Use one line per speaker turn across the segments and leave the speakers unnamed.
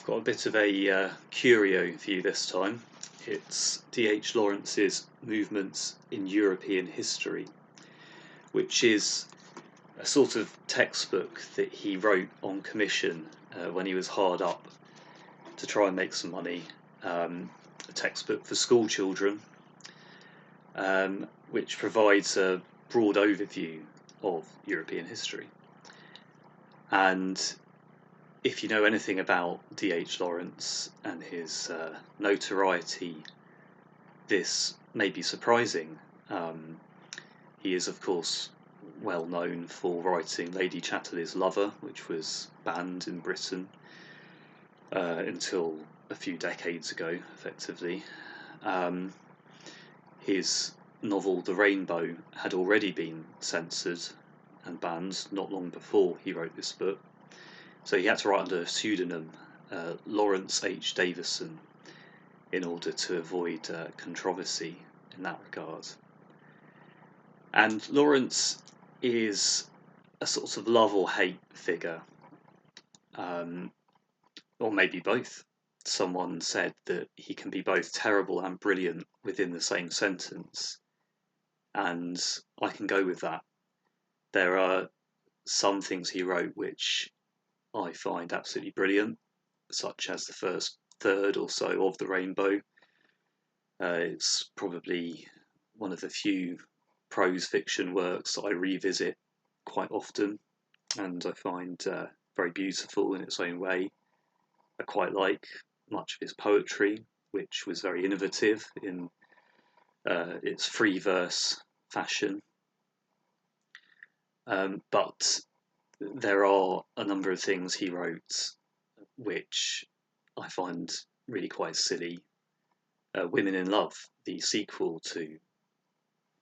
Got a bit of a curio for you this time. It's D.H. Lawrence's Movements in European History, which is a sort of textbook that he wrote on commission when he was hard up to try and make some money. A textbook for school children, which provides a broad overview of European history. And if you know anything about D.H. Lawrence and his notoriety, this may be surprising. He is, of course, well known for writing Lady Chatterley's Lover, which was banned in Britain until a few decades ago, effectively. His novel The Rainbow had already been censored and banned not long before he wrote this book. So he had to write under a pseudonym, Lawrence H. Davison, in order to avoid controversy in that regard. And Lawrence is a sort of love or hate figure, or maybe both. Someone said that he can be both terrible and brilliant within the same sentence, and I can go with that. There are some things he wrote which I find absolutely brilliant, such as the first third or so of The Rainbow. It's probably one of the few prose fiction works that I revisit quite often, and I find very beautiful in its own way. I quite like much of his poetry, which was very innovative in its free verse fashion. But there are a number of things he wrote which I find really quite silly. Women in Love, the sequel to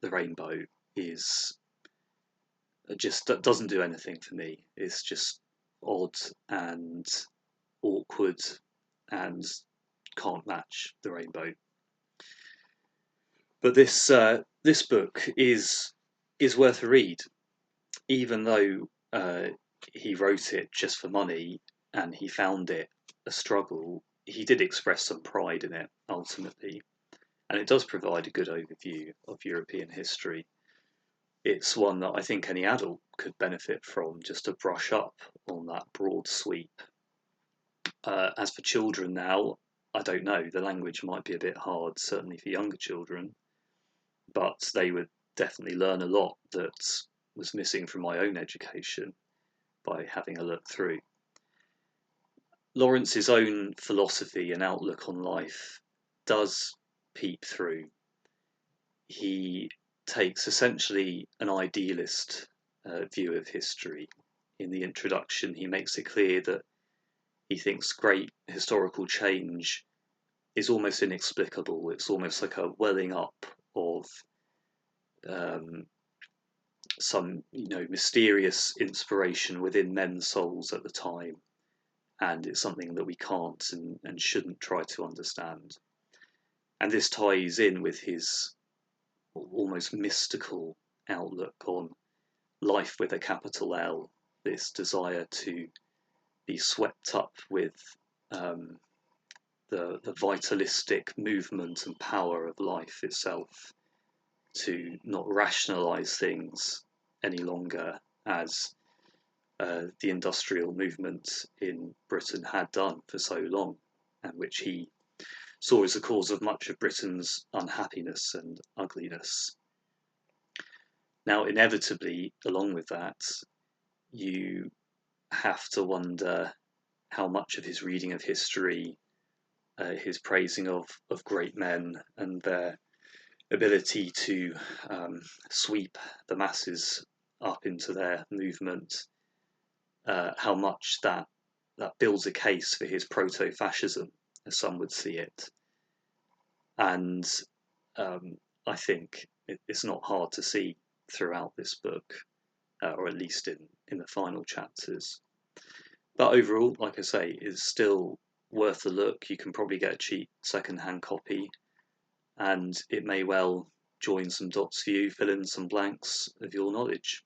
The Rainbow, is just doesn't do anything for me. It's just odd and awkward and can't match The Rainbow. But this book is worth a read, even though he wrote it just for money and he found it a struggle. He did express some pride in it ultimately, and it does provide a good overview of European history. It's one that I think any adult could benefit from, just to brush up on that broad sweep. As for children now, I don't know, the language might be a bit hard, certainly for younger children, but they would definitely learn a lot that was missing from my own education by having a look through. Lawrence's own philosophy and outlook on life does peep through. He takes essentially an idealist view of history. In the introduction, he makes it clear that he thinks great historical change is almost inexplicable. It's almost like a welling up of some mysterious inspiration within men's souls at the time, and it's something that we can't and shouldn't try to understand. And this ties in with his almost mystical outlook on life with a capital L, this desire to be swept up with the vitalistic movement and power of life itself, to not rationalize things any longer as the industrial movement in Britain had done for so long, and which he saw as the cause of much of Britain's unhappiness and ugliness. Now, inevitably, along with that, you have to wonder how much of his reading of history, his praising of great men and their ability to sweep the masses up into their movement, how much that builds a case for his proto-fascism, as some would see it. And I think it's not hard to see throughout this book, or at least in the final chapters. But overall, like I say, is still worth a look. You can probably get a cheap second-hand copy, and it may well join some dots for you, fill in some blanks of your knowledge.